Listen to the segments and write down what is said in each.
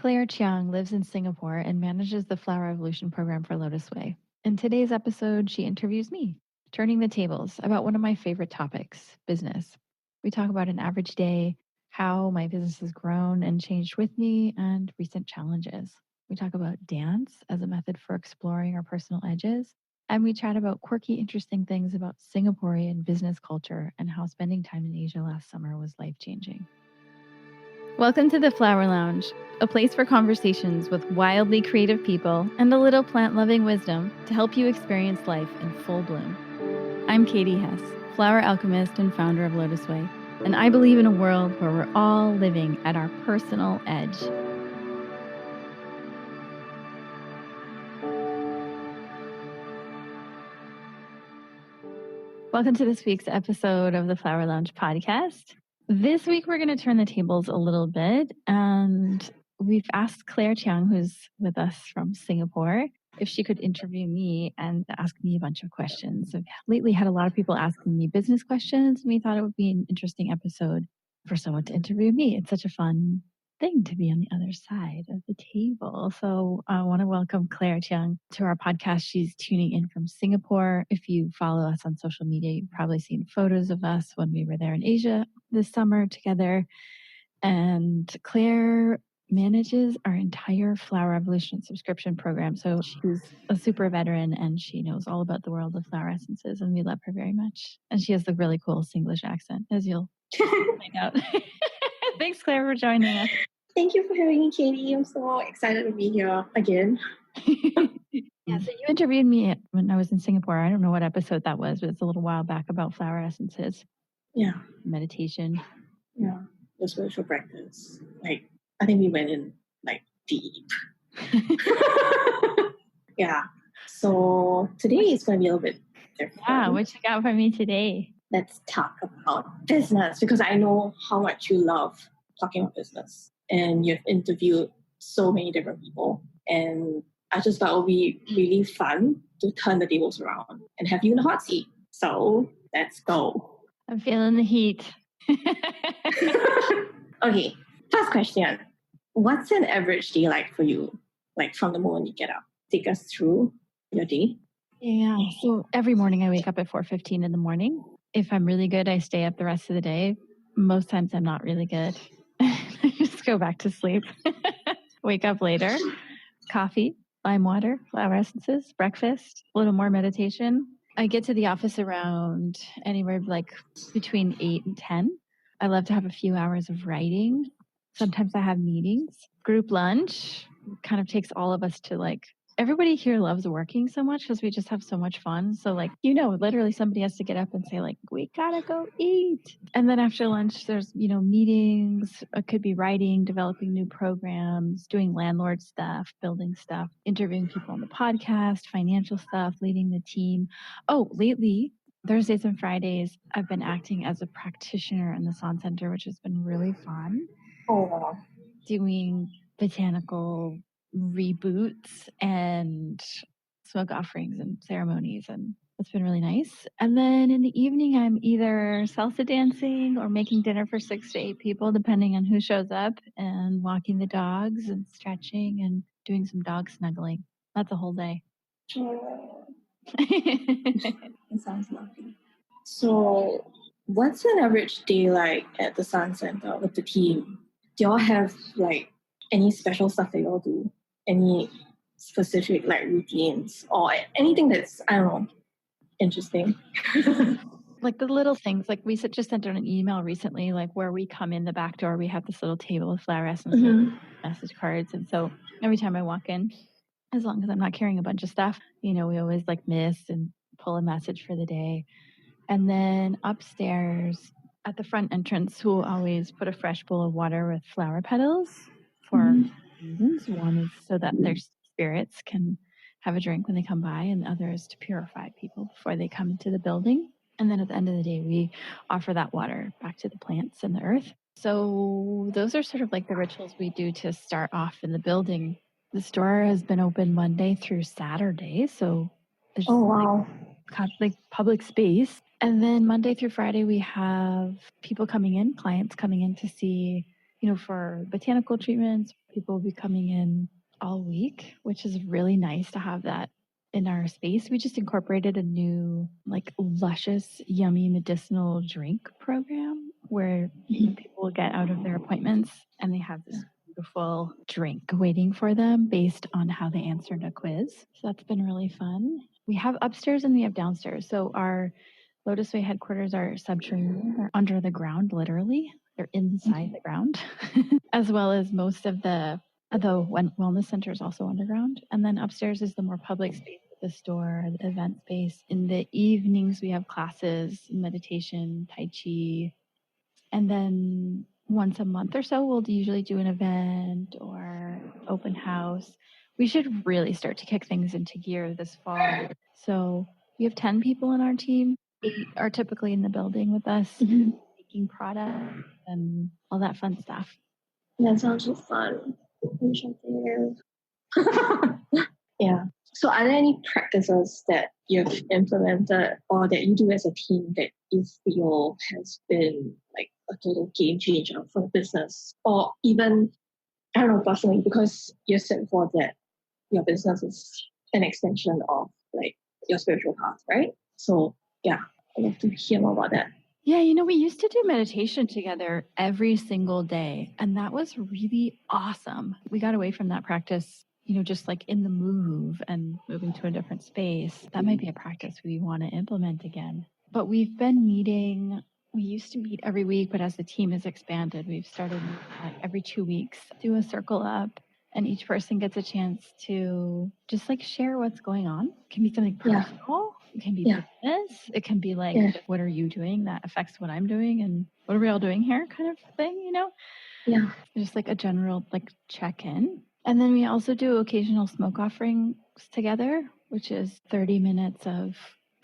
Clare Chiang lives in Singapore and manages the Flowerevolution Program for LOTUSWEI. In today's episode, she interviews me, turning the tables about one of my favorite topics, business. We talk about an average day, how my business has grown and changed with me, and recent challenges. We talk about dance as a method for exploring our personal edges, and we chat about quirky, interesting things about Singaporean business culture and how spending time in Asia last summer was life-changing. Welcome to the Flower Lounge, a place for conversations with wildly creative people and a little plant-loving wisdom to help you experience life in full bloom. I'm Katie Hess, flower alchemist and founder of LOTUSWEI, and I believe in a world where we're all living at our personal edge. Welcome to this week's episode of the Flowerlounge Podcast. This week, we're going to turn the tables a little bit, and we've asked Clare Chiang, who's with us from Singapore, if she could interview me and ask me a bunch of questions. I've lately had a lot of people asking me business questions, and we thought it would be an interesting episode for someone to interview me. It's such a fun thing to be on the other side of the table. So I want to welcome Clare Chiang to our podcast. She's tuning in from Singapore. If you follow us on social media, you've probably seen photos of us when we were there in Asia this summer together. And Clare manages our entire Flowerevolution subscription program. So she's a super veteran and she knows all about the world of flower essences, and we love her very much. And she has the really cool Singlish accent, as you'll find out. Thanks, Clare, for joining us. Thank you for having me, Katie. I'm so excited to be here again. Yeah, so you interviewed me when I was in Singapore. I don't know what episode that was, but it's a little while back about flower essences. Yeah. Meditation. Yeah. The spiritual practice. I think we went in deep. Yeah. So today is going to be a little bit different. Yeah, what you got for me today? Let's talk about business, because I know how much you love talking about business. And you've interviewed so many different people. And I just thought it would be really fun to turn the tables around and have you in the hot seat. So let's go. I'm feeling the heat. Okay, first question. What's an average day like for you? Like from the moment you get up. Take us through your day. Yeah, so every morning I wake up at 4:15 in the morning. If I'm really good, I stay up the rest of the day. Most times I'm not really good. I just go back to sleep. Wake up later. Coffee, lime water, flower essences, breakfast, a little more meditation. I get to the office around anywhere between 8 and 10. I love to have a few hours of writing. Sometimes I have meetings. Group lunch kind of takes all of us to everybody here loves working so much because we just have so much fun. So literally somebody has to get up and say we gotta go eat. And then after lunch, there's, meetings. It could be writing, developing new programs, doing landlord stuff, building stuff, interviewing people on the podcast, financial stuff, leading the team. Oh, lately, Thursdays and Fridays, I've been acting as a practitioner in the San Center, which has been really fun. Oh, doing botanical reboots and smoke offerings and ceremonies, and it's been really nice. And then in the evening, I'm either salsa dancing or making dinner for 6 to 8 people, depending on who shows up, and walking the dogs and stretching and doing some dog snuggling. That's a whole day. It sounds lovely. So what's an average day like at the Sun Center with the team? Do y'all have any special stuff that y'all do? Any specific routines or anything that's, I don't know, interesting? The little things, we just sent out an email recently, where we come in the back door, we have this little table with flower essences, message cards. And so every time I walk in, as long as I'm not carrying a bunch of stuff, we always miss and pull a message for the day. And then upstairs at the front entrance, we'll always put a fresh bowl of water with flower petals for reasons. One is so that their spirits can have a drink when they come by, and the other is to purify people before they come into the building. And then at the end of the day, we offer that water back to the plants and the earth. So those are sort of the rituals we do to start off in the building. The store has been open Monday through Saturday, so there's public space. And then Monday through Friday, we have people coming in, clients coming in to see for botanical treatments, people will be coming in all week, which is really nice to have that in our space. We just incorporated a new, like, luscious, yummy medicinal drink program where people will get out of their appointments and they have this beautiful drink waiting for them based on how they answered a quiz. So that's been really fun. We have upstairs and we have downstairs. So our LOTUSWEI headquarters are subterranean. They're under the ground, literally. They're inside the ground, as well as most of the wellness center is also underground. And then upstairs is the more public space, the store, the event space. In the evenings, we have classes, meditation, Tai Chi. And then once a month or so, we'll usually do an event or open house. We should really start to kick things into gear this fall. So we have 10 people in our team. 8 are typically in the building with us, making products and all that fun stuff. That sounds so fun. Yeah. So are there any practices that you've implemented or that you do as a team that you feel has been like a total game changer for the business? Or even, I don't know, personally, because you said before that your business is an extension of like your spiritual path, right? So yeah, I'd love to hear more about that. Yeah, we used to do meditation together every single day, and that was really awesome. We got away from that practice, just like in the move and moving to a different space. That might be a practice we want to implement again. But we've been meeting, we used to meet every week, but as the team has expanded, we've started every 2 weeks, do a circle up, and each person gets a chance to just like share what's going on. It can be something personal. It can be business. It can be like, what are you doing that affects what I'm doing? And what are we all doing here kind of thing, Yeah. Just like a general like check-in. And then we also do occasional smoke offerings together, which is 30 minutes of,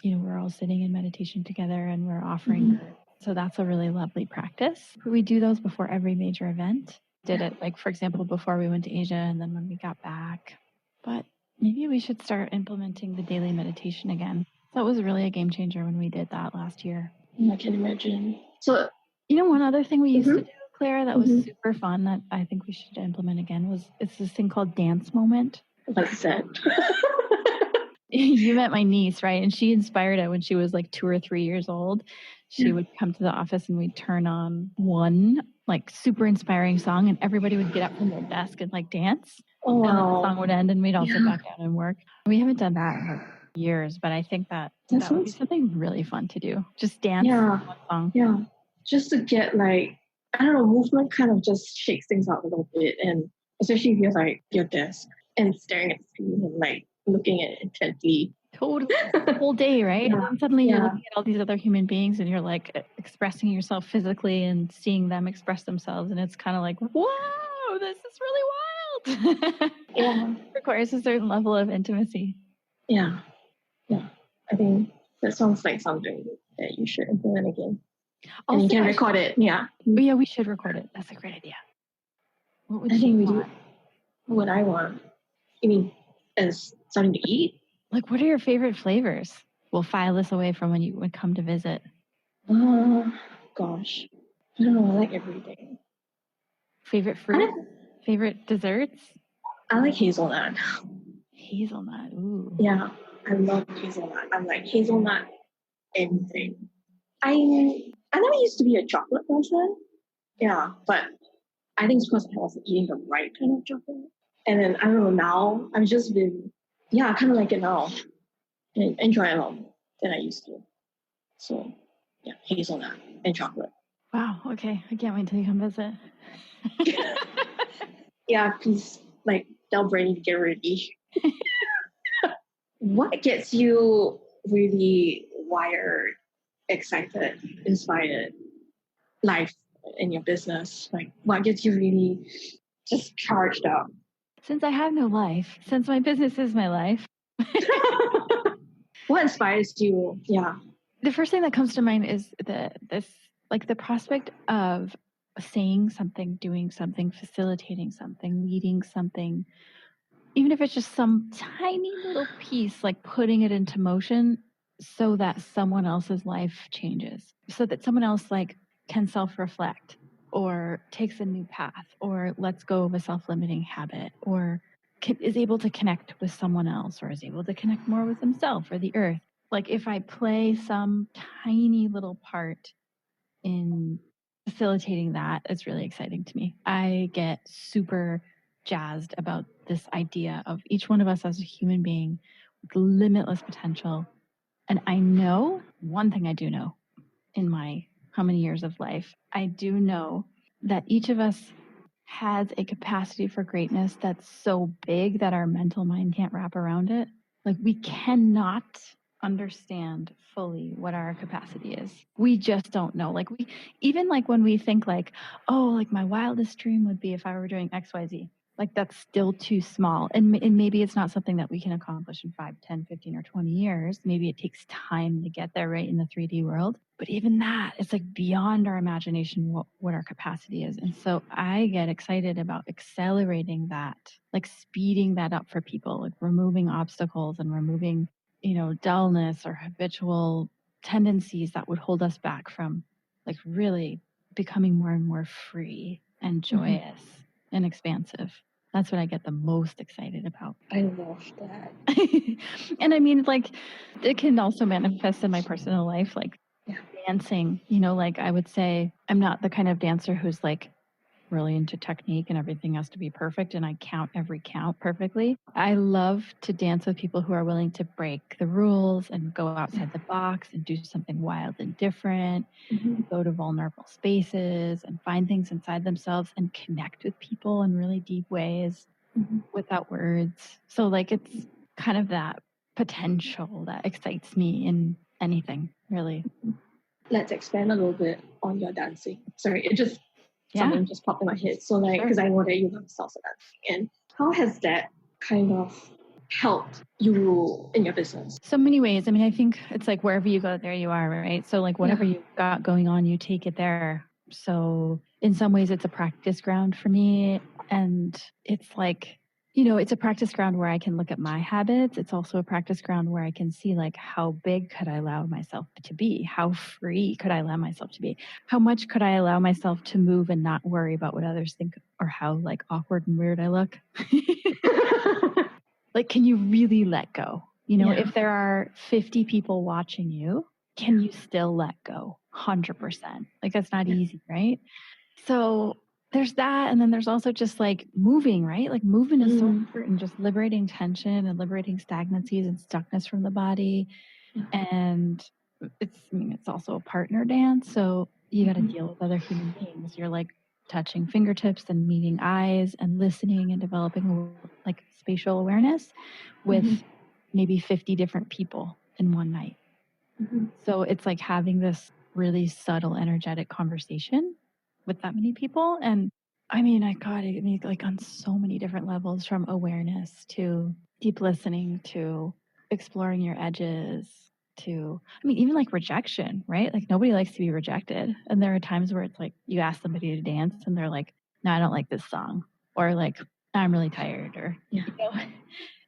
we're all sitting in meditation together and we're offering. So that's a really lovely practice. We do those before every major event. Did it, like, for example, before we went to Asia and then when we got back. But maybe we should start implementing the daily meditation again. That was really a game changer when we did that last year. I can imagine. So, one other thing we used to do, Claire, that was super fun that I think we should implement again it's this thing called Dance Moment. What's that? You met my niece, right? And she inspired it when she was like 2 or 3 years old. She would come to the office and we'd turn on one like super inspiring song and everybody would get up from their desk and like dance. Oh, wow. And then the song would end and we'd all sit back down and work. We haven't done that in like years, but I think that would be something really fun to do. Just dance one song. Yeah. Just to get like, I don't know, movement kind of just shakes things out a little bit. And especially if you're like your desk and staring at the screen and like looking at it intently. Totally. The whole day, right? And then suddenly you're looking at all these other human beings and you're like expressing yourself physically and seeing them express themselves. And it's kind of like, whoa, this is really wild. It requires a certain level of intimacy. Yeah. I think that sounds like something that you should implement again. Also, and you can record it. Yeah. Yeah, we should record it. That's a great idea. What would you want? What would I want? You mean as something to eat? Like, what are your favorite flavors? We'll file this away from when you would come to visit. Gosh. I don't know. I like everything. Favorite fruit? Favorite desserts? I like hazelnut. Hazelnut. Ooh. Yeah. I love hazelnut. I'm like hazelnut anything. I never used to be a chocolate person. Yeah. But I think it's because I wasn't eating the right kind of chocolate. And then, I don't know, now I've just been, I kind of like it now. And enjoy it a lot more than I used to. So, yeah, hazelnut and chocolate. Wow, okay. I can't wait until you come visit. Yeah, please, like, tell Brandy to get ready. What gets you really wired, excited, inspired, life in your business? Like, what gets you really just charged up? Since I have no life, since my business is my life. What inspires you? Yeah. The first thing that comes to mind is the prospect of saying something, doing something, facilitating something, leading something, even if it's just some tiny little piece, like putting it into motion so that someone else's life changes, so that someone else like can self-reflect or takes a new path, or lets go of a self-limiting habit, or is able to connect with someone else, or is able to connect more with himself or the earth. Like if I play some tiny little part in facilitating that, it's really exciting to me. I get super jazzed about this idea of each one of us as a human being with limitless potential. And I know one thing I do know in my how many years of life, I do know that each of us has a capacity for greatness that's so big that our mental mind can't wrap around it. Like we cannot understand fully what our capacity is. We just don't know. Like even like when we think like, oh, like my wildest dream would be if I were doing XYZ. Like that's still too small. And maybe it's not something that we can accomplish in 5, 10, 15, or 20 years. Maybe it takes time to get there, right, in the 3D world. But even that, it's like beyond our imagination what our capacity is. And so I get excited about accelerating that, like speeding that up for people, like removing obstacles and removing, dullness or habitual tendencies that would hold us back from like really becoming more and more free and joyous and expansive. That's what I get the most excited about. I love that. And I mean, like, it can also manifest in my personal life, like dancing, like I would say I'm not the kind of dancer who's like really into technique and everything has to be perfect and I count every count perfectly. I love to dance with people who are willing to break the rules and go outside the box and do something wild and different, go to vulnerable spaces and find things inside themselves and connect with people in really deep ways without words. So like it's kind of that potential that excites me in anything, really. Let's expand a little bit on your dancing. Sorry, something just popped in my head. So like, because I know that you love salsa dancing, and how has that kind of helped you in your business? So many ways. I mean, I think it's like wherever you go, there you are, right? So like whatever you've got going on, you take it there. So in some ways it's a practice ground for me. And it's like, it's a practice ground where I can look at my habits. It's also a practice ground where I can see like how big could I allow myself to be? How free could I allow myself to be? How much could I allow myself to move and not worry about what others think or how like awkward and weird I look? Like, can you really let go? If there are 50 people watching you, can you still let go? 100%. Like that's not easy, right? So there's that. And then there's also just like moving, right? Like movement is so important, just liberating tension and liberating stagnancies and stuckness from the body. And it's also a partner dance. So you got to deal with other human beings. You're like touching fingertips and meeting eyes and listening and developing like spatial awareness with maybe 50 different people in one night. So it's like having this really subtle, energetic conversation with that many people. And I mean, like on so many different levels, from awareness to deep listening to exploring your edges to, even like rejection, right? Like nobody likes to be rejected. And there are times where it's like you ask somebody to dance and they're like, no, I don't like this song. Or like, I'm really tired. Or,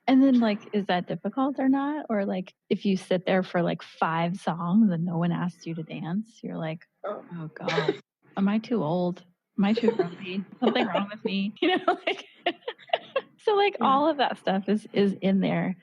And then like, is that difficult or not? Or like, if you sit there for like 5 songs and no one asks you to dance, you're like, oh God, am I too old? Am I too grumpy? Something wrong with me? So like all of that stuff is in there.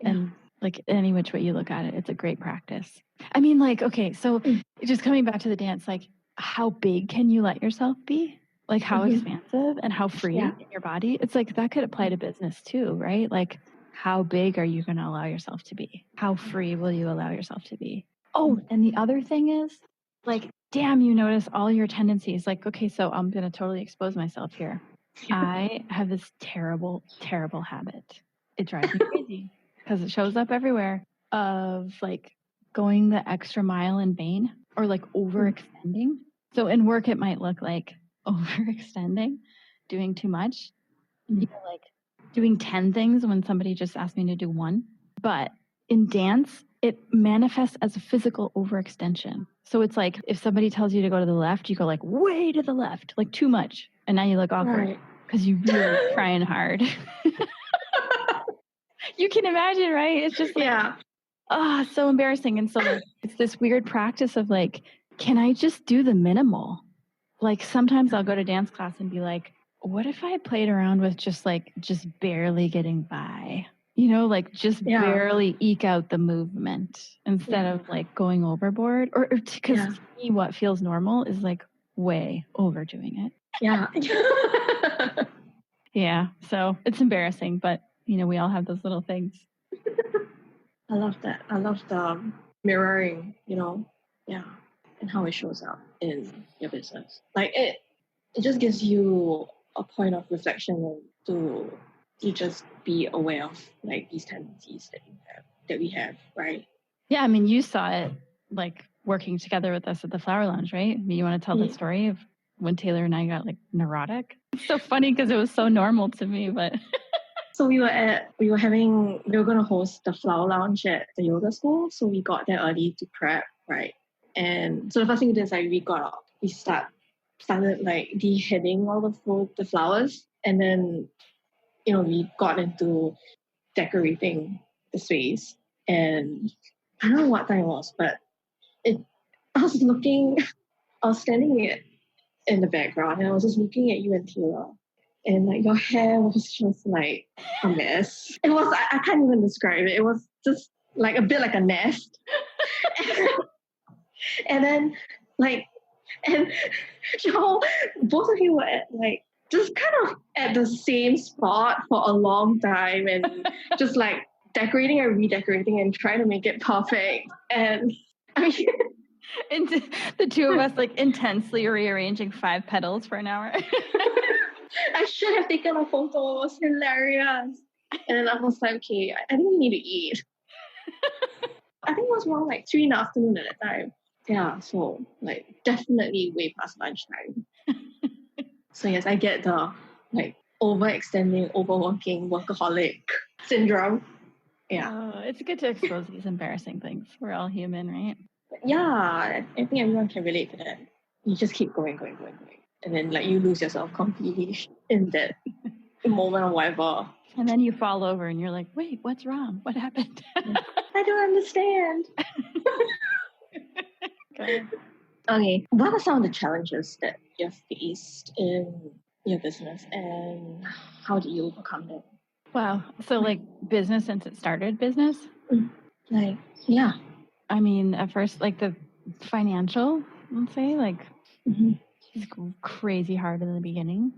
And like any which way you look at it, it's a great practice. I mean, like, okay, so just coming back to the dance, like how big can you let yourself be? Like how expansive and how free in your body? It's like that could apply to business too, right? Like how big are you going to allow yourself to be? How free will you allow yourself to be? Oh, and the other thing is like, damn, you notice all your tendencies. Like, okay, so I'm going to totally expose myself here. I have this terrible, terrible habit. It drives me crazy because it shows up everywhere of like going the extra mile in vain or like overextending. So in work, it might look like overextending, doing too much, like doing 10 things when somebody just asked me to do 1. But in dance, it manifests as a physical overextension. So it's like if somebody tells you to go to the left, you go like way to the left, like too much. And now you look awkward because you really trying hard. You can imagine, right? It's just like, so embarrassing. And so like, it's this weird practice of like, can I just do the minimal? like sometimes I'll go to dance class and be like, what if I played around with just barely getting by? You know, like just barely eke out the movement instead of like going overboard, or because to me, what feels normal is like way overdoing it. Yeah. Yeah. So it's embarrassing, but you know, we all have those little things. I love that. I love the mirroring, you know, and how it shows up in your business. Like it just gives you a point of reflection to just be aware of like these tendencies that we have, right? Yeah, I mean, you saw it like working together with us at the Flower Lounge, right? I mean, you want to tell the story of when Taylor and I got like neurotic? It's so funny because it was so normal to me, but so we were going to host the Flower Lounge at the yoga school, so we got there early to prep, right? And so the first thing we did is like we got up, we started like deheading all the flowers, and then you know we got into decorating the space. And I don't know what time it was, but I was standing in the background and I was just looking at you and Taylor, and like your hair was just like a mess. It was, I can't even describe it. It was just like a bit like a nest. And then like, and you know, both of you were at like just kind of at the same spot for a long time and just like decorating and redecorating and trying to make it perfect. And I mean, and the two of us like intensely rearranging 5 petals for an hour. I should have taken a photo. It was hilarious. And then I was like, okay, I think we need to eat. I think it was around like 3 in the afternoon at that time. Yeah, so like definitely way past lunchtime. So yes, I get the like overextending, overworking, workaholic syndrome. Yeah. It's good to expose these embarrassing things. We're all human, right? Yeah, I think everyone can relate to that. You just keep going. And then like you lose yourself completely in that moment or whatever. And then you fall over and you're like, wait, what's wrong? What happened? I don't understand. Okay. What are some of the challenges that you've faced in your business and how did you overcome them? Wow. So like business since it started business? Like, yeah. I mean, at first, like the financial, let's say, like it's crazy hard in the beginning.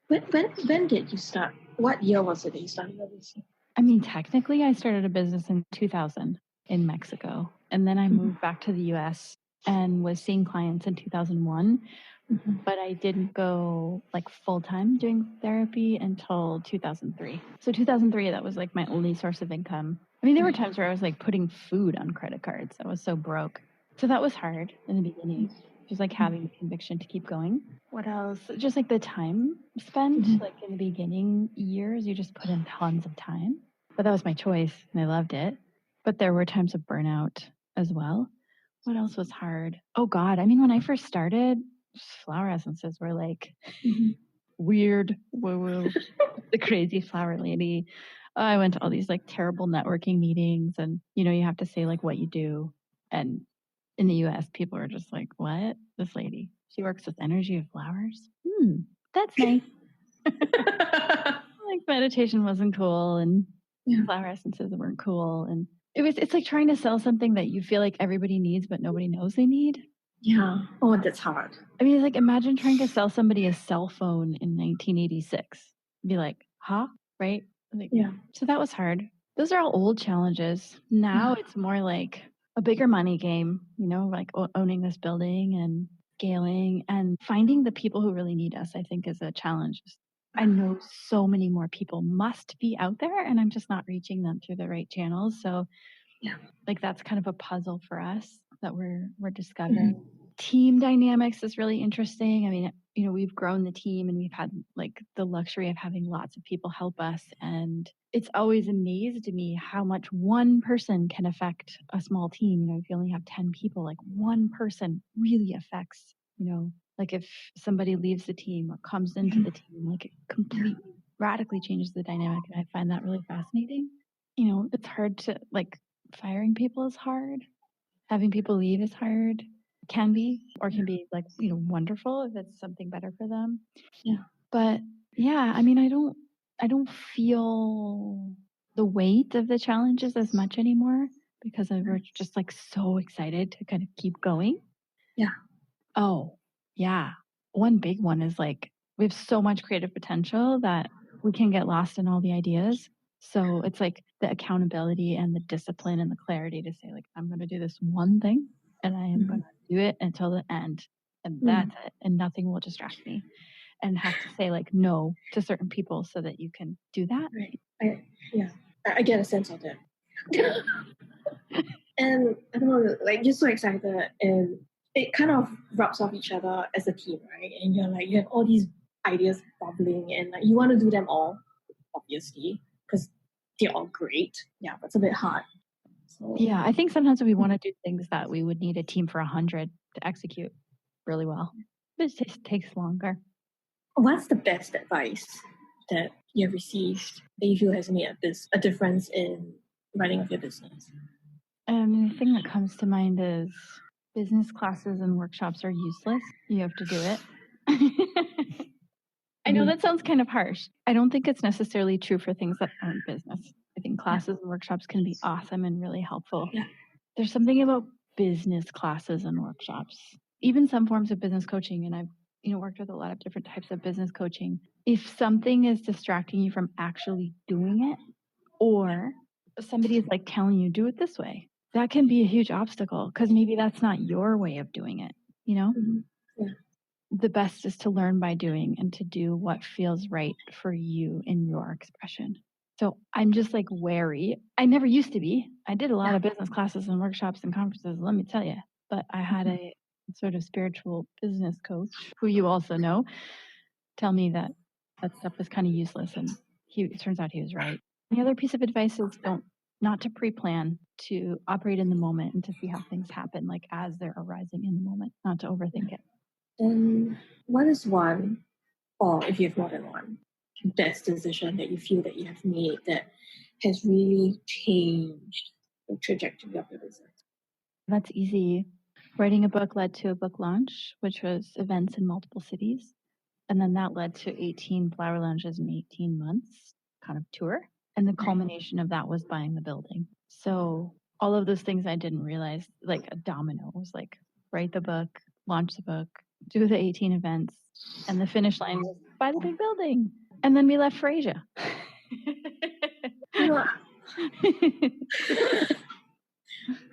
When did you start? What year was it that you started your business? I mean, technically, I started a business in 2000 in Mexico. And then I moved back to the US and was seeing clients in 2001. But I didn't go like full time doing therapy until 2003. So 2003, that was like my only source of income. I mean, there were times where I was like putting food on credit cards. I was so broke. So that was hard in the beginning, just like having the conviction to keep going. What else? Just like the time spent, like in the beginning years, you just put in tons of time. But that was my choice and I loved it. But there were times of burnout as well. What else was hard? Oh God. I mean, when I first started, flower essences were like weird, woo-woo, the crazy flower lady. I went to all these like terrible networking meetings and, you know, you have to say like what you do. And in the US, people are just like, what? This lady, she works with energy of flowers? That's nice. Like meditation wasn't cool and flower essences weren't cool. And it's like trying to sell something that you feel like everybody needs, but nobody knows they need. Yeah. Oh, that's hard. I mean, like imagine trying to sell somebody a cell phone in 1986. Be like, huh? Right? Like, Yeah. So that was hard. Those are all old challenges. Now it's more like a bigger money game, you know, like owning this building and scaling and finding the people who really need us, I think is a challenge. I know so many more people must be out there and I'm just not reaching them through the right channels. So like that's kind of a puzzle for us that we're discovering. Team dynamics is really interesting. I mean, you know, we've grown the team and we've had like the luxury of having lots of people help us. And it's always amazed me how much one person can affect a small team. You know, if you only have 10 people, like one person really affects, you know, like if somebody leaves the team or comes into the team, like it completely radically changes the dynamic. And I find that really fascinating. You know, it's hard to like firing people is hard. Having people leave is hard. can be, or can be like, wonderful if it's something better for them. Yeah. But yeah, I mean, I don't feel the weight of the challenges as much anymore because we're just like so excited to kind of keep going. Yeah. Oh, yeah. One big one is like we have so much creative potential that we can get lost in all the ideas. So it's like the accountability and the discipline and the clarity to say like, I'm going to do this one thing and I am going to do it until the end. And that's it. And nothing will distract me. And have to say like no to certain people so that you can do that. Right. I get a sense of that. And I don't know, like you're so excited and it kind of rubs off each other as a team, right? And you're like, you have all these ideas bubbling and like you want to do them all, obviously, because they're all great. Yeah, but it's a bit hard. So, yeah, I think sometimes we want to do things that we would need a team for 100 to execute really well. It just takes longer. What's the best advice that you have received that you feel has made a difference in running of your business? The thing that comes to mind is business classes and workshops are useless. You have to do it. I know that sounds kind of harsh. I don't think it's necessarily true for things that aren't business. I think classes and workshops can be awesome and really helpful. Yeah. There's something about business classes and workshops, even some forms of business coaching. And I've worked with a lot of different types of business coaching. If something is distracting you from actually doing it, or somebody is like telling you, do it this way, that can be a huge obstacle because maybe that's not your way of doing it, Yeah. The best is to learn by doing and to do what feels right for you in your expression. So I'm just like wary. I never used to be. I did a lot of business classes and workshops and conferences, let me tell you. But I had a sort of spiritual business coach who you also know tell me that stuff was kind of useless. And it turns out he was right. The other piece of advice is not to pre-plan, to operate in the moment and to see how things happen, like as they're arising in the moment, not to overthink it. And what is one, or if you have more than one, best decision that you feel that you have made that has really changed the trajectory of your business? That's easy. Writing a book led to a book launch, which was events in multiple cities. And then that led to 18 flower lounges in 18 months kind of tour. And the culmination of that was buying the building. So all of those things I didn't realize, like a domino, was like write the book, launch the book, do the 18 events, and the finish line was buy the big building. And then we left for Asia.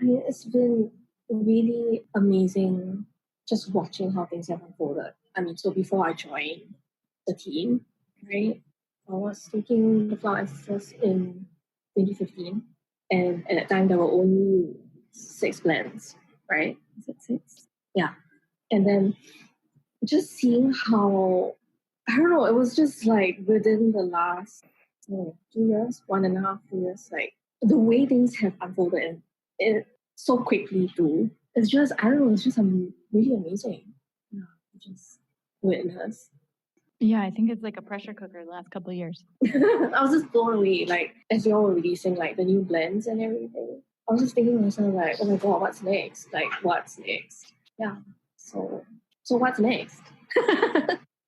It's been really amazing just watching how things have unfolded. So before I joined the team, right, I was taking the flower exercise in 2015, and at that time there were only 6 plants, right? Is it 6? Yeah. And then just seeing how, I don't know, it was just like within the last 2 years, 1.5, 2 years, like the way things have unfolded and it so quickly too. It's just, I don't know, it's just really amazing. Yeah, just witness. Yeah, I think it's like a pressure cooker the last couple of years. I was just blown away, like as you all were releasing like the new blends and everything. I was just thinking to myself like, oh my god, what's next? Like what's next? Yeah. So what's next?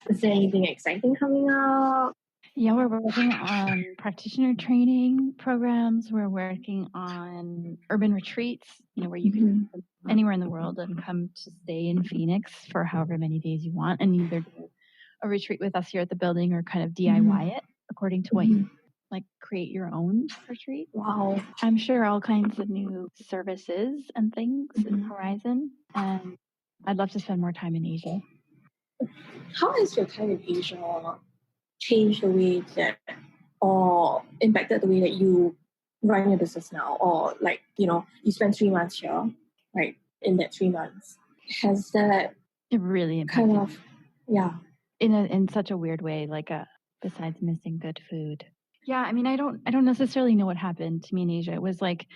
Is there anything exciting coming up? Yeah, we're working on practitioner training programs. We're working on urban retreats, where you can go anywhere in the world and come to stay in Phoenix for however many days you want and either do a retreat with us here at the building or kind of DIY it according to what you like, create your own retreat. Wow. I'm sure all kinds of new services and things in the horizon. And I'd love to spend more time in Asia. How has your time in Asia changed the way that, or impacted the way that you run your business now? Or like, you spend 3 months here, right? In that 3 months, has that it really impacted kind of, yeah, in such a weird way, like besides missing good food. Yeah, I mean, I don't necessarily know what happened to me in Asia. It was like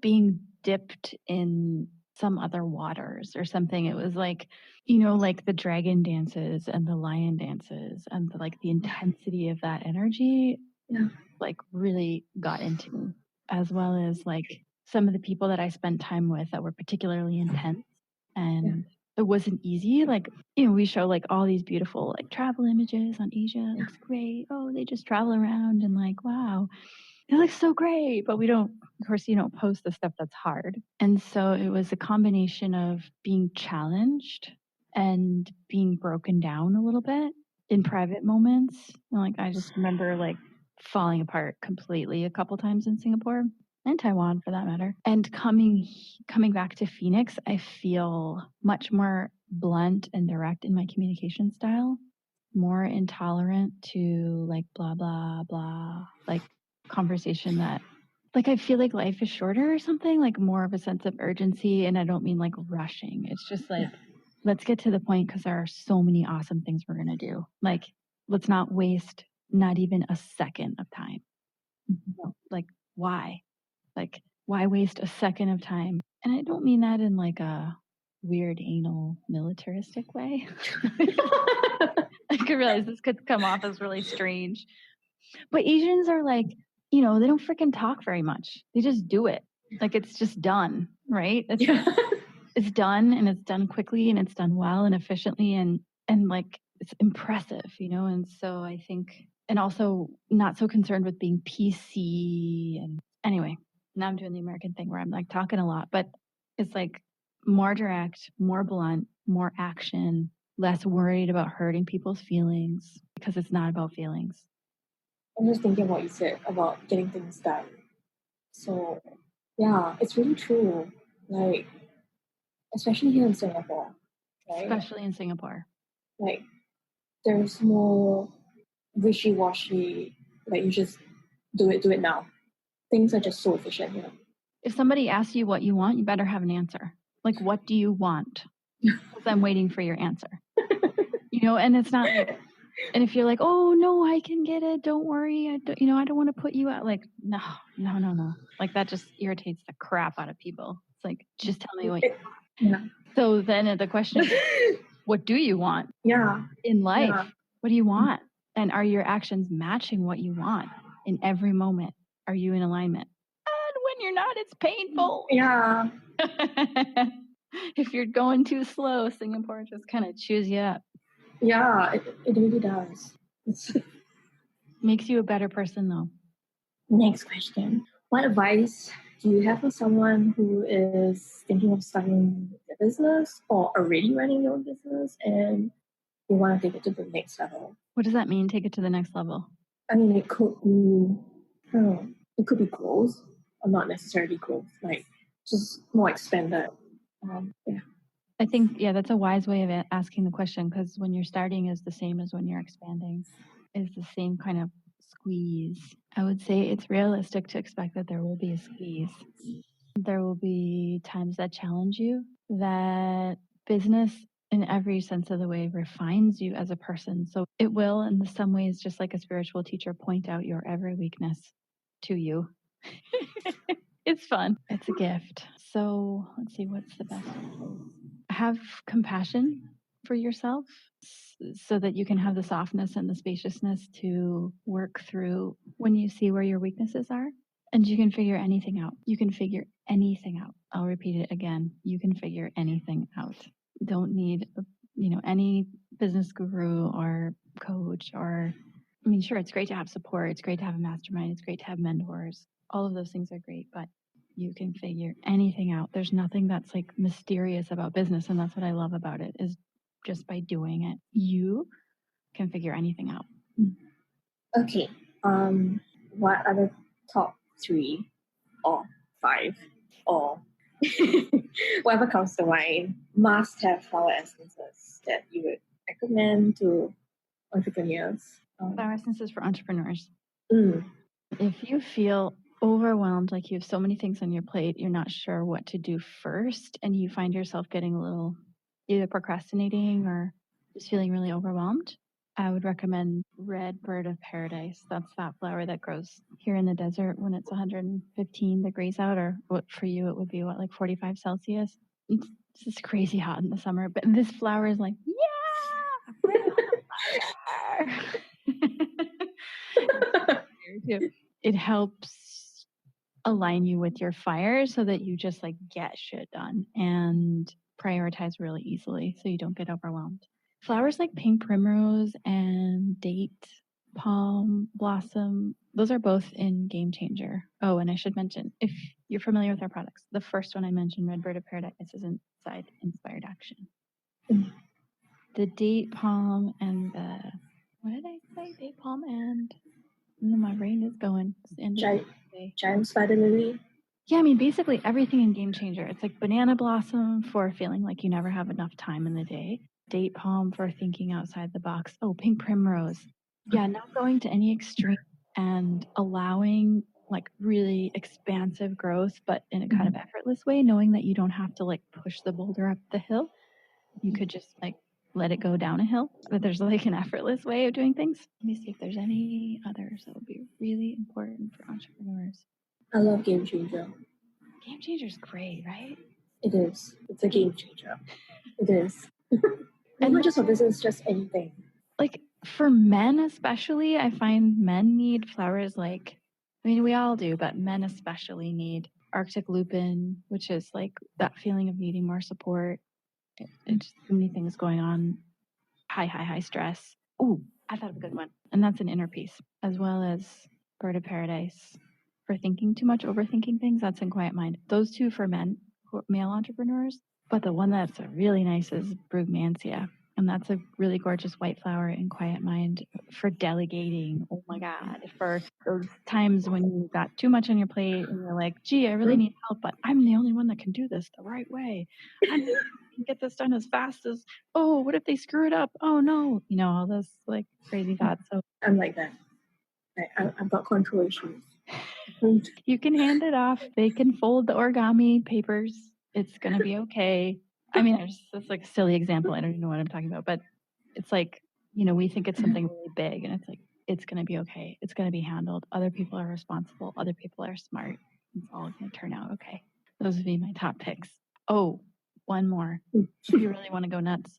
being dipped in some other waters or something. It was like, like the dragon dances and the lion dances and the intensity of that energy, like really got into me, as well as like some of the people that I spent time with that were particularly intense. And it wasn't easy. Like, we show like all these beautiful like travel images on Asia. It looks great. Oh, they just travel around and like, wow, it looks so great. But we don't, of course, you don't post the stuff that's hard. And so it was a combination of being challenged and being broken down a little bit in private moments. Like, I just remember like falling apart completely a couple times in Singapore and Taiwan for that matter. And coming back to Phoenix, I feel much more blunt and direct in my communication style, more intolerant to like blah blah blah, like conversation that like I feel like life is shorter or something, like more of a sense of urgency. And I don't mean like rushing. It's just like, let's get to the point because there are so many awesome things we're going to do. Like, let's not waste not even a second of time. Like, why? Like, why waste a second of time? And I don't mean that in like a weird anal militaristic way. I could realize this could come off as really strange. But Asians are like, they don't freaking talk very much. They just do it. Like, it's just done, right? It's done, and it's done quickly, and it's done well and efficiently, and like it's impressive, And so I think, and also not so concerned with being PC. And anyway, now I'm doing the American thing where I'm like talking a lot, but it's like more direct, more blunt, more action, less worried about hurting people's feelings because it's not about feelings. I'm just thinking what you said about getting things done. So, yeah, it's really true. Like, especially here in Singapore, right? Especially in Singapore. Like, there's more wishy-washy, like you just do it now. Things are just so efficient here. If somebody asks you what you want, you better have an answer. Like, what do you want? Because I'm waiting for your answer. And it's not like, and if you're like, oh no, I can get it, don't worry, I don't want to put you out. Like, no. Like, that just irritates the crap out of people. It's like, just tell me what you want. Yeah. So then the question is, what do you want? Yeah. In life? Yeah. What do you want? And are your actions matching what you want in every moment? Are you in alignment? And when you're not, it's painful. Yeah. If you're going too slow, Singapore just kind of chews you up. Yeah, it really does. Makes you a better person, though. Next question. What advice do you have for someone who is thinking of starting a business or already running your own business and you want to take it to the next level? What does that mean, take it to the next level? I mean, it could be, it could be growth or not necessarily growth, like just more expanded. Yeah. I think, that's a wise way of asking the question, because when you're starting is the same as when you're expanding, is the same kind of squeeze. I would say it's realistic to expect that there will be a squeeze. There will be times that challenge you, that business in every sense of the way refines you as a person. So it will, in some ways, just like a spiritual teacher, point out your every weakness to you. It's fun. It's a gift. So let's see, what's the best? Have compassion for yourself so that you can have the softness and the spaciousness to work through when you see where your weaknesses are. And you can figure anything out. You can figure anything out. I'll repeat it again. You can figure anything out. Don't need, any business guru or coach or, sure, it's great to have support. It's great to have a mastermind. It's great to have mentors. All of those things are great, but you can figure anything out. There's nothing that's like mysterious about business. And that's what I love about it, is just by doing it, you can figure anything out. Okay. What are the top 3 or 5 or whatever comes to mind must-have flower essences that you would recommend to entrepreneurs? Flower essences for entrepreneurs. Mm. If you feel overwhelmed, like you have so many things on your plate, you're not sure what to do first, and you find yourself getting a little either procrastinating or just feeling really overwhelmed, I would recommend Red Bird of Paradise. That's that flower that grows here in the desert when it's 115 degrees out, or what for you it would be like 45 Celsius. It's just crazy hot in the summer, but this flower is like, yeah, bring on the fire. It helps align you with your fire so that you just like get shit done and prioritize really easily so you don't get overwhelmed. Flowers like pink primrose and date palm blossom, those are both in Game Changer. Oh, and I should mention, if you're familiar with our products, the first one I mentioned, Red Bird of Paradise, is inside Inspired Action. The date palm and the, what did I say? Date palm and, my brain is going. It's the end of the day. Giant spider lily. Yeah, I mean, basically everything in Game Changer. It's like banana blossom for feeling like you never have enough time in the day. Date palm for thinking outside the box. Oh, pink primrose. Yeah, not going to any extreme and allowing like really expansive growth, but in a kind of effortless way, knowing that you don't have to like push the boulder up the hill. You could just like let it go down a hill, but there's like an effortless way of doing things. Let me see if there's any others that would be really important for entrepreneurs. I love Game Changer. Game Changer is great, right? It is. It's a game changer. It is. And not just for business, just anything. Like for men especially, I find men need flowers like, I mean, we all do, but men especially need Arctic lupin, which is like that feeling of needing more support. It's too many things going on. High stress. Oh, I thought of a good one. And that's an inner piece, as well as Bird of Paradise for thinking too much, overthinking things. That's in Quiet Mind. Those two for men, male entrepreneurs. But the one that's really nice is Brugmansia. And that's a really gorgeous white flower in Quiet Mind for delegating. Oh my God. For those times when you got too much on your plate and you're like, gee, I really need help, but I'm the only one that can do this the right way. I can get this done as fast as, oh, what if they screw it up? Oh no. You know, all those like crazy thoughts. So I'm like that. I've got control issues. You can hand it off. They can fold the origami papers. It's going to be okay. I mean, that's like a silly example. I don't even know what I'm talking about, but it's like, you know, we think it's something really big and it's like, it's going to be okay. It's going to be handled. Other people are responsible. Other people are smart. It's all going to turn out okay. Those would be my top picks. Oh, one more. If you really want to go nuts.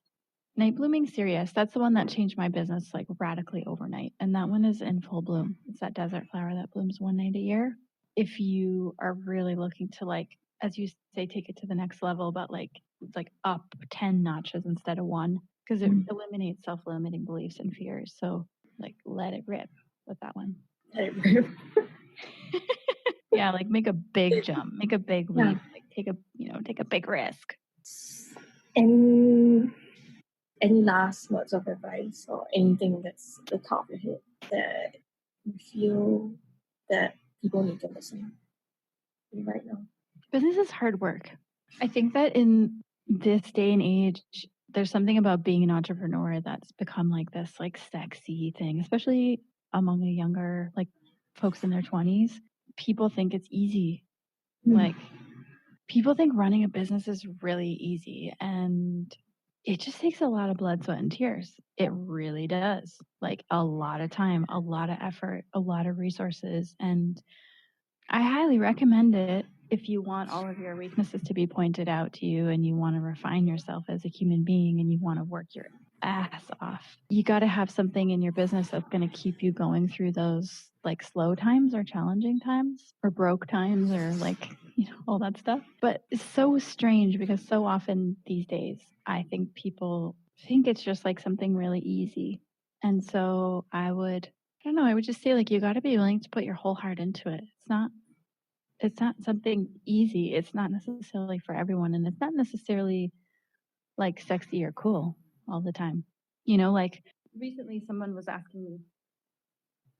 Night Blooming Cereus. That's the one that changed my business like radically overnight. And that one is in full bloom. It's that desert flower that blooms one night a year. If you are really looking to like, as you say, take it to the next level, but like it's like up 10 notches instead of one, because it eliminates self-limiting beliefs and fears. So like let it rip with that one. Let it rip. Yeah, like make a big jump, make a big leap, like take a big risk. Any last words of advice or anything that's the top of your head that you feel that people need to listen to right now? Business is hard work. I think that in this day and age, there's something about being an entrepreneur that's become like this like sexy thing, especially among the younger like folks in their 20s. People think it's easy. Like people think running a business is really easy, and it just takes a lot of blood, sweat, and tears. It really does. Like a lot of time, a lot of effort, a lot of resources. And I highly recommend it if you want all of your weaknesses to be pointed out to you and you want to refine yourself as a human being and you want to work your ass off. You got to have something in your business that's going to keep you going through those like slow times or challenging times or broke times or like, you know, all that stuff. But it's so strange because so often these days, I think people think it's just like something really easy. And so I would just say like, you got to be willing to put your whole heart into it. It's not something easy. It's not necessarily for everyone. And it's not necessarily like sexy or cool all the time. You know, like recently someone was asking me,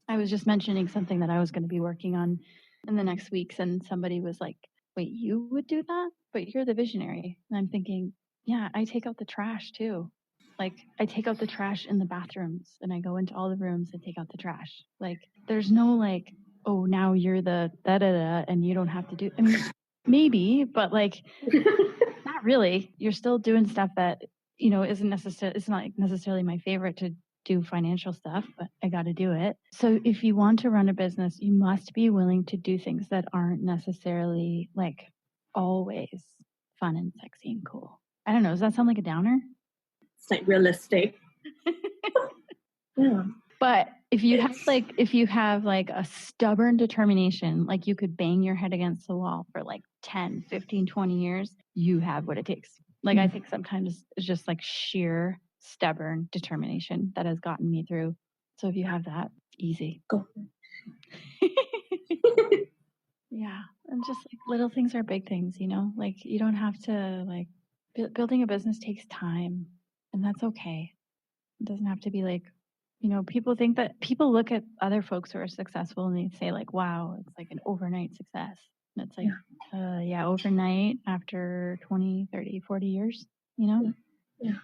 I was just mentioning something that I was going to be working on in the next weeks. And somebody was like, wait, you would do that? But you're the visionary. And I'm thinking, yeah, I take out the trash too. Like I take out the trash in the bathrooms and I go into all the rooms and take out the trash. Like there's no like, oh, now you're the da-da-da and you don't have to do, I mean, maybe, but like, not really. You're still doing stuff that, you know, it's not necessarily my favorite to do financial stuff, but I got to do it. So if you want to run a business, you must be willing to do things that aren't necessarily like always fun and sexy and cool. I don't know. Does that sound like a downer? It's like realistic. Yeah. But if you have like a stubborn determination, like you could bang your head against the wall for like 10, 15, 20 years, you have what it takes. Like, I think sometimes it's just like sheer stubborn determination that has gotten me through. So if you have that, easy. Go. Yeah. And just like little things are big things, you know, like you don't have to like building a business takes time, and that's okay. It doesn't have to be like, you know, people look at other folks who are successful and they say like, wow, it's like an overnight success. And it's like, yeah, overnight after 20, 30, 40 years, you know? Yeah.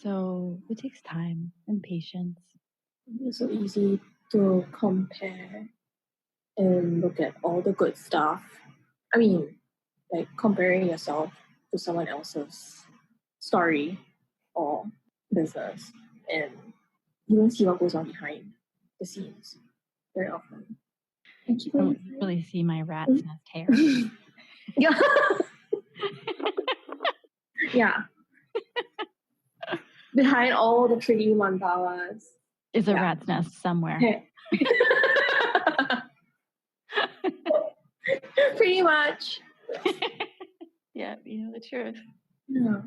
So it takes time and patience. It's so easy to compare and look at all the good stuff. I mean, like comparing yourself to someone else's story or business, and you don't see what goes on behind the scenes very often. I don't really see my rat's nest hair. Yeah. Yeah. Behind all the pretty mandalas is a rat's nest somewhere. Pretty much. Yeah, you know the truth. Yeah.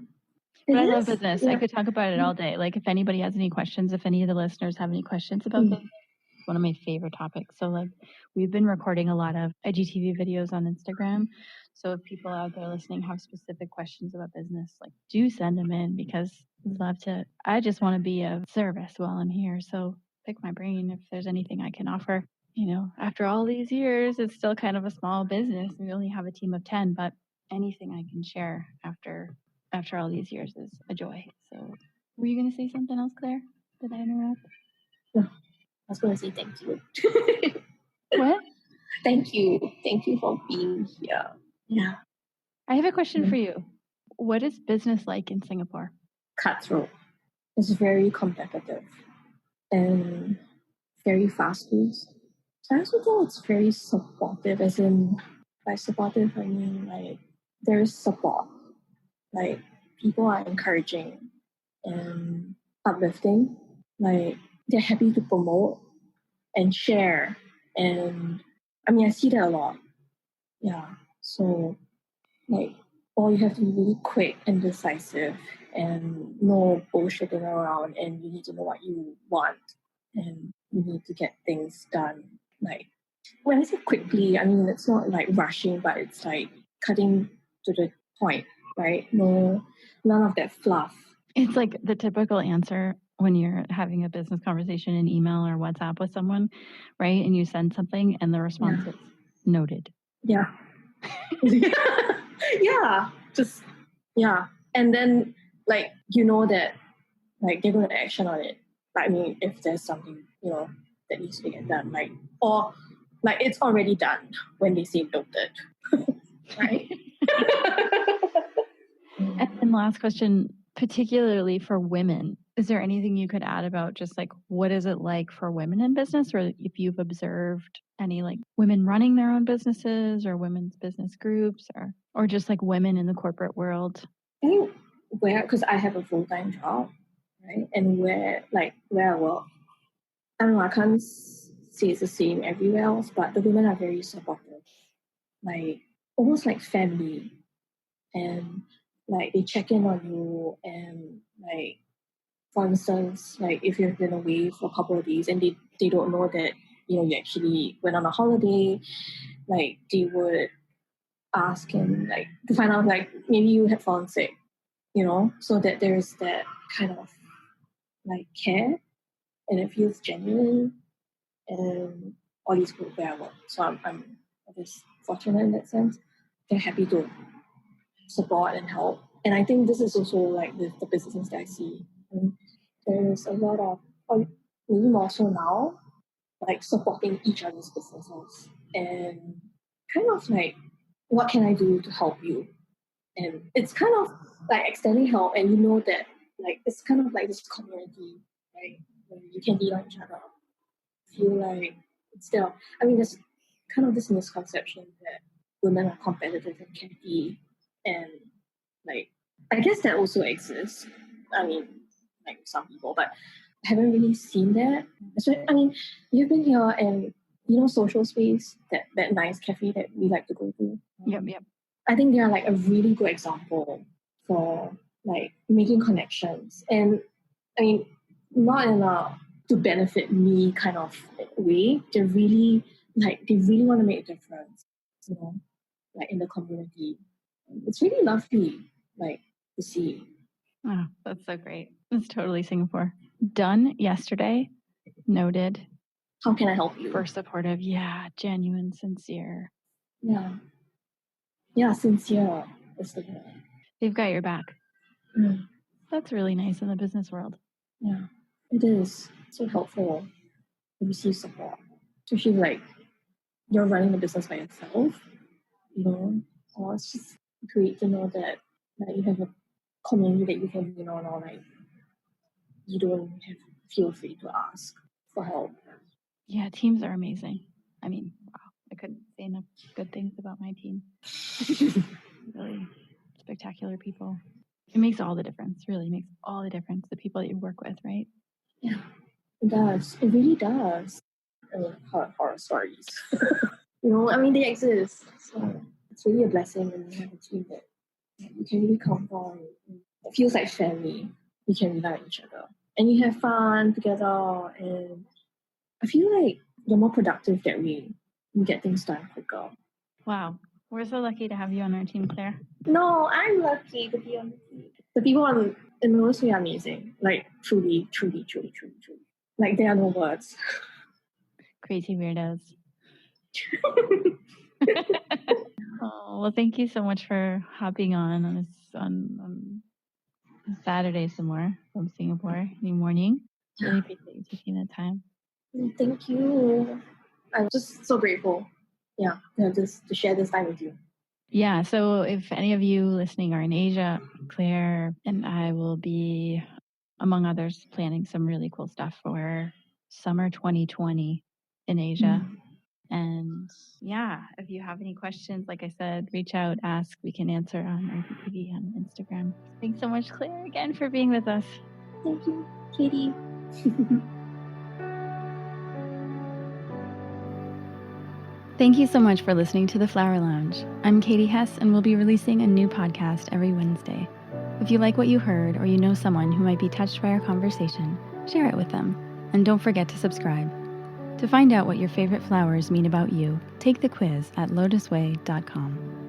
But I love business. I could talk about it all day. Like if anybody has any questions, if any of the listeners have any questions about this, it's one of my favorite topics. So like we've been recording a lot of IGTV videos on Instagram. So if people out there listening have specific questions about business, like do send them in, because I'd love to. I just want to be of service while I'm here. So pick my brain if there's anything I can offer. You know, after all these years, it's still kind of a small business. We only have a team of 10, but anything I can share after all these years is a joy. So were you going to say something else, Claire? Did I interrupt? No, I was going to say thank you. What? Thank you. Thank you for being here. Yeah. I have a question for you. What is business like in Singapore? Cutthroat. It's very competitive and very fast-paced. I also think it's very supportive, as in, by supportive, I mean, like, there's support. Like, people are encouraging and uplifting. Like, they're happy to promote and share. And, I mean, I see that a lot. Yeah. So, like, you have to be really quick and decisive and no bullshitting around, and you need to know what you want and you need to get things done. Like, when I say quickly, I mean it's not like rushing, but it's like cutting to the point, right? No, none of that fluff. It's like the typical answer when you're having a business conversation in email or WhatsApp with someone, right? And you send something and the response is noted. Yeah. Yeah. Just, yeah. And then, like, you know that, like, they're going to action on it. I mean, if there's something, you know, that needs to get done, like, or, like, it's already done when they say noted. Right? And then last question, particularly for women, is there anything you could add about just like what is it like for women in business, or if you've observed any like women running their own businesses or women's business groups, or just like women in the corporate world? I think because I have a full-time job, right, and where I work, I don't know, I can't say it's the same everywhere else, but the women are very supportive, like almost like family, and like they check in on you, and like, for instance, like if you've been away for a couple of days and they don't know that, you know, you actually went on a holiday, like they would ask and like to find out like maybe you had fallen sick, you know, so that there's that kind of like care, and it feels genuine, and all these people where I work. So I'm just fortunate in that sense. They're happy to support and help. And I think this is also like with the businesses that I see. And there's a lot of, maybe more so now, like supporting each other's businesses and kind of like, what can I do to help you? And it's kind of like extending help, and you know that like it's kind of like this community, right? Where you can lean on each other. Feel like instead of, I mean, there's kind of this misconception that women are competitive and catty, and like I guess that also exists. I mean, like some people, but I haven't really seen that. I mean, you've been here, and you know, social space, that nice cafe that we like to go to. Yep. I think they are like a really good example for like making connections. And I mean, not in a to benefit me kind of way. They really want to make a difference, you know, like in the community. It's really lovely, like, to see. Oh, that's so great. It's totally Singapore. Done yesterday. Noted. How can I help you? For supportive. Yeah, genuine, sincere. Yeah, sincere is the word. They've got your back. Mm. That's really nice in the business world. Yeah, it is so helpful to receive support, especially like you're running the business by yourself, you know, or it's just great to know that you have a community that you can lean on, or like you don't have feel free to ask for help. Yeah, teams are amazing. I mean, wow, I couldn't say enough good things about my team. Really spectacular people. It makes all the difference. Really makes all the difference. The people that you work with, right? Yeah, it does. It really does. I mean, horror stories. You know, I mean, they exist. So it's really a blessing when you have a team that you can really count on. It feels like family. You can rely on each other. And you have fun together. And I feel like you're more productive that way. You get things done quicker. Wow. We're so lucky to have you on our team, Claire. No, I'm lucky to be on the team. The people in LOTUSWEI are amazing. Like, truly. Like, there are no words. Crazy weirdos. Oh, well, thank you so much for hopping on Saturday some more from Singapore in the morning. Really appreciate you taking the time. Thank you. I'm just so grateful. Yeah, to share this time with you. Yeah, so if any of you listening are in Asia, Claire and I will be, among others, planning some really cool stuff for summer 2020 in Asia. And yeah, if you have any questions, like I said, reach out, ask. We can answer on IPTV on Instagram. Thanks so much, Claire, again for being with us. Thank you, Katie. Thank you so much for listening to The Flower Lounge. I'm Katie Hess, and we'll be releasing a new podcast every Wednesday. If you like what you heard, or you know someone who might be touched by our conversation, share it with them. And don't forget to subscribe. To find out what your favorite flowers mean about you, take the quiz at LOTUSWEI.com.